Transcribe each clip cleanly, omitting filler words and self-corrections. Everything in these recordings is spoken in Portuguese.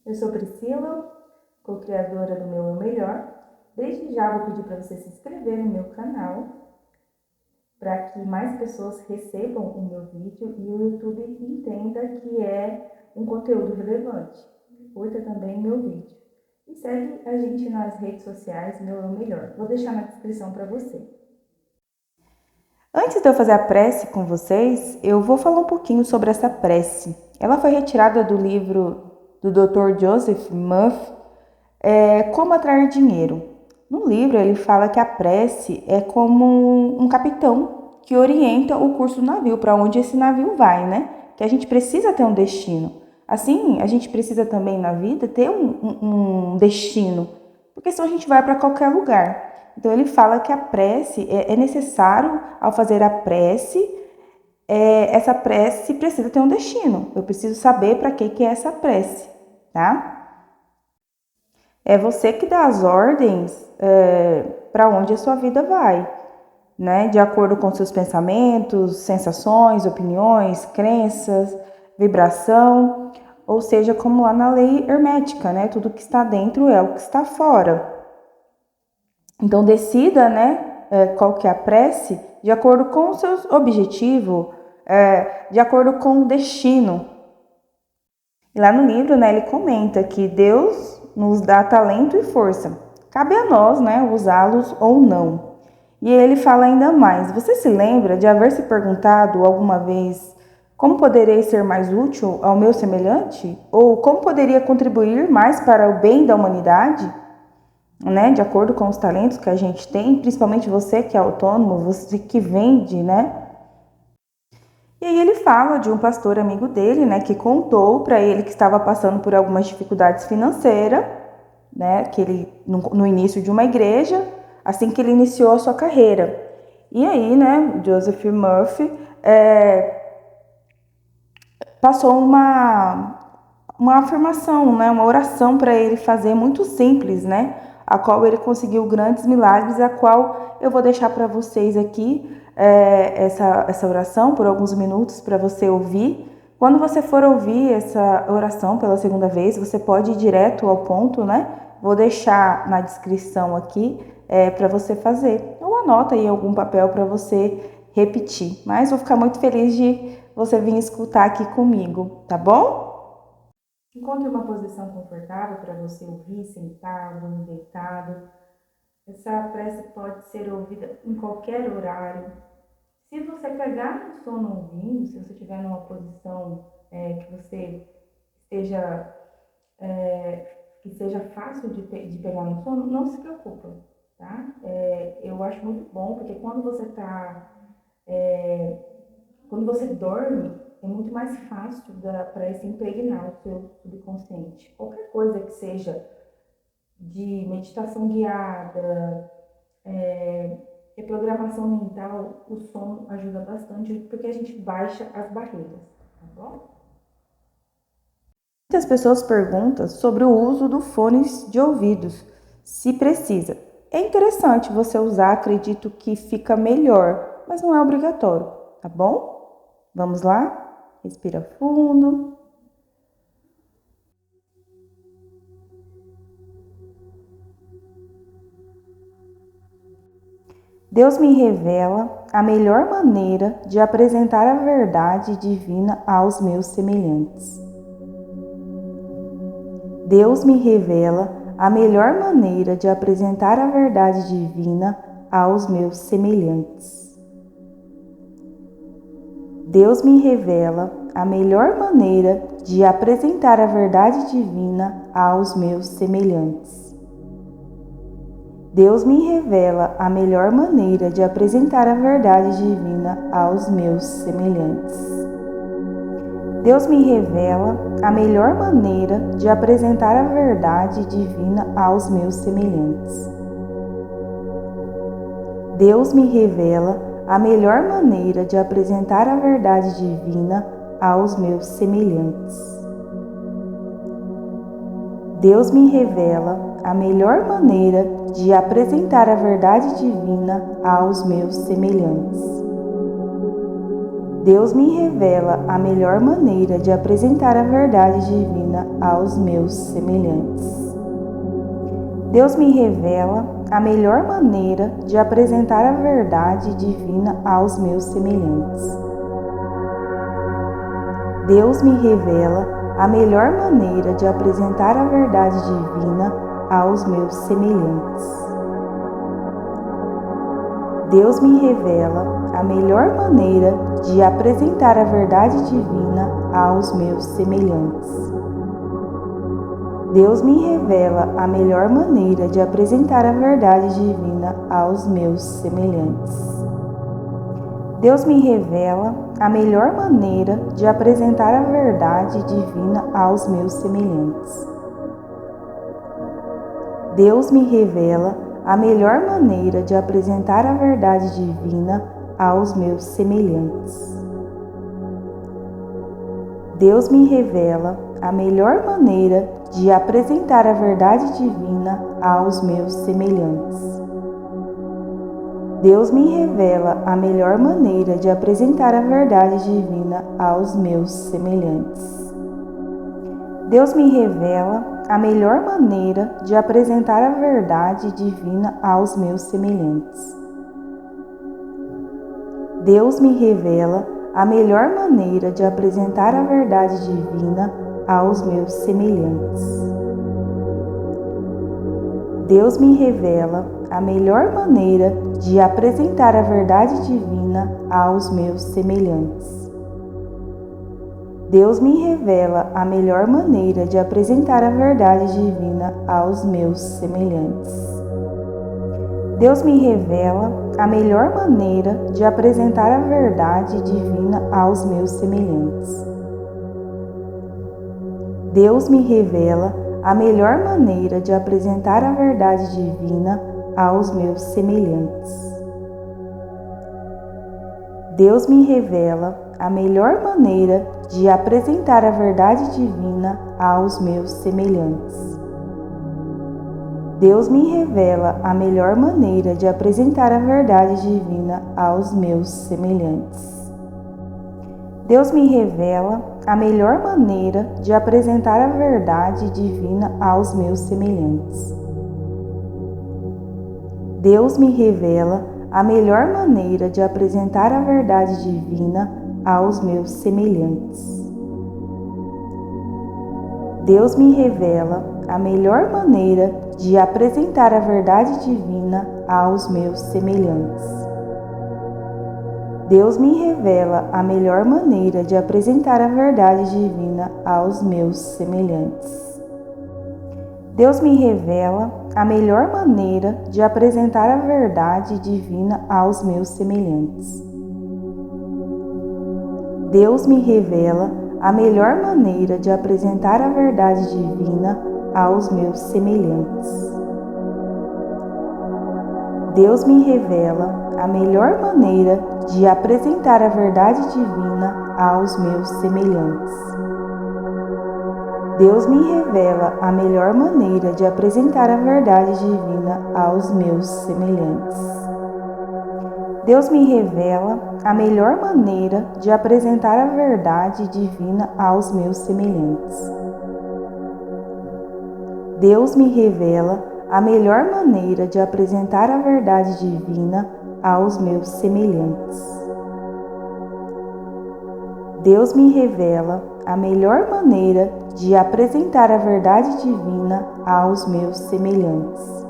Eu sou Priscila, co-criadora do Meu Eu Melhor. Desde já vou pedir para você se inscrever no meu canal, para que mais pessoas recebam o meu vídeo e o YouTube entenda que é um conteúdo relevante. Curta também meu vídeo. E segue a gente nas redes sociais, Meu Eu Melhor. Vou deixar na descrição para você. Antes de eu fazer a prece com vocês, eu vou falar um pouquinho sobre essa prece. Ela foi retirada do livro do Dr. Joseph Murphy, Como Atrair Dinheiro. No livro ele fala que a prece é como um capitão que orienta o curso do navio, para onde esse navio vai, né? Que a gente precisa ter um destino. Assim, a gente precisa também na vida ter um destino, porque senão a gente vai para qualquer lugar. Então ele fala que a prece é necessário, ao fazer a prece, essa prece precisa ter um destino. Eu preciso saber para que é essa prece, tá? É você que dá as ordens para onde a sua vida vai, né? De acordo com seus pensamentos, sensações, opiniões, crenças, vibração, ou seja, como lá na lei hermética, né? Tudo que está dentro é o que está fora. Então decida, né, qual que é a prece de acordo com o seu objetivo, de acordo com o destino. E lá no livro, né, ele comenta que Deus nos dá talento e força. Cabe a nós, né, usá-los ou não. E ele fala ainda mais. Você se lembra de haver se perguntado alguma vez como poderei ser mais útil ao meu semelhante? Ou como poderia contribuir mais para o bem da humanidade? Né, de acordo com os talentos que a gente tem, principalmente você que é autônomo, você que vende, né? E aí ele fala de um pastor amigo dele, né, que contou para ele que estava passando por algumas dificuldades financeiras, né, que ele no início de uma igreja, assim que ele iniciou a sua carreira. E aí, né, Joseph Murphy passou uma afirmação, né, uma oração para ele fazer muito simples, né, a qual ele conseguiu grandes milagres, a qual eu vou deixar para vocês aqui essa oração por alguns minutos para você ouvir. Quando você for ouvir essa oração pela segunda vez, você pode ir direto ao ponto, né? Vou deixar na descrição aqui para você fazer. Ou anota aí algum papel para você repetir. Mas vou ficar muito feliz de você vir escutar aqui comigo, tá bom? Encontre uma posição confortável para você ouvir, sentado, deitado. Essa prece pode ser ouvida em qualquer horário. Se você pegar no sono ouvindo, se você estiver numa posição que você esteja que seja fácil de pegar no sono, não se preocupa, tá? Eu acho muito bom, porque quando você quando você dorme, é muito mais fácil para se impregnar o seu subconsciente. Qualquer coisa que seja de meditação guiada, reprogramação mental, o sono ajuda bastante, porque a gente baixa as barreiras, tá bom? Muitas pessoas perguntam sobre o uso do fones de ouvidos, se precisa. É interessante você usar, acredito que fica melhor, mas não é obrigatório, tá bom? Vamos lá? Respira fundo. Deus me revela a melhor maneira de apresentar a verdade divina aos meus semelhantes. Deus me revela a melhor maneira de apresentar a verdade divina aos meus semelhantes. Deus me revela a melhor maneira de apresentar a verdade divina aos meus semelhantes. Deus me revela a melhor maneira de apresentar a verdade divina aos meus semelhantes. Deus me revela a melhor maneira de apresentar a verdade divina aos meus semelhantes. Deus me revela a melhor maneira de apresentar a verdade divina aos meus semelhantes. Deus me revela a melhor maneira de apresentar a verdade divina aos meus semelhantes. Deus me revela a melhor maneira de apresentar a verdade divina aos meus semelhantes. Deus me revela a melhor maneira de apresentar a verdade divina aos meus semelhantes. Deus me revela a melhor maneira de apresentar a verdade divina aos meus semelhantes. Deus me revela a melhor maneira de apresentar a verdade divina aos meus semelhantes. Deus me revela a melhor maneira de apresentar a verdade divina aos meus semelhantes. Deus me revela a melhor maneira de apresentar a verdade divina aos meus semelhantes. Deus me revela a melhor maneira de apresentar a verdade divina aos meus semelhantes. Deus me revela a melhor maneira de apresentar a verdade divina aos meus semelhantes. Deus me revela a melhor maneira de apresentar a verdade divina aos meus semelhantes. Deus me revela a melhor maneira de apresentar a verdade divina aos meus semelhantes. Deus me revela a melhor maneira de apresentar a verdade divina aos meus semelhantes. Deus me revela a melhor maneira de apresentar a verdade divina aos meus semelhantes. Deus me revela a melhor maneira de apresentar a verdade divina aos meus semelhantes. Deus me revela a melhor maneira de apresentar a verdade divina aos meus semelhantes. Deus me revela a melhor maneira de apresentar a verdade divina aos meus semelhantes. Deus me revela a melhor maneira de apresentar a verdade divina aos meus semelhantes. Deus me revela a melhor maneira de apresentar a verdade divina aos meus semelhantes. Deus me revela a melhor maneira de apresentar a verdade divina aos meus semelhantes. Deus me revela a melhor maneira de apresentar a verdade divina aos meus semelhantes. Deus me revela a melhor maneira de apresentar a verdade divina aos meus semelhantes. Deus me revela a melhor maneira de apresentar a verdade divina aos meus semelhantes. Deus me revela a melhor maneira de apresentar a verdade divina aos meus semelhantes. Deus me revela a melhor maneira de apresentar a verdade divina aos meus semelhantes. Deus me revela a melhor maneira de apresentar a verdade divina aos meus semelhantes. Deus me revela a melhor maneira de apresentar a verdade divina aos meus semelhantes. Deus me revela a melhor maneira de apresentar a verdade divina aos meus semelhantes. Deus me revela a melhor maneira de apresentar a verdade divina aos meus semelhantes. Deus me revela a melhor maneira de apresentar a verdade divina aos meus semelhantes.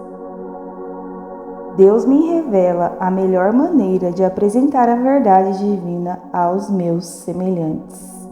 Deus me revela a melhor maneira de apresentar a verdade divina aos meus semelhantes.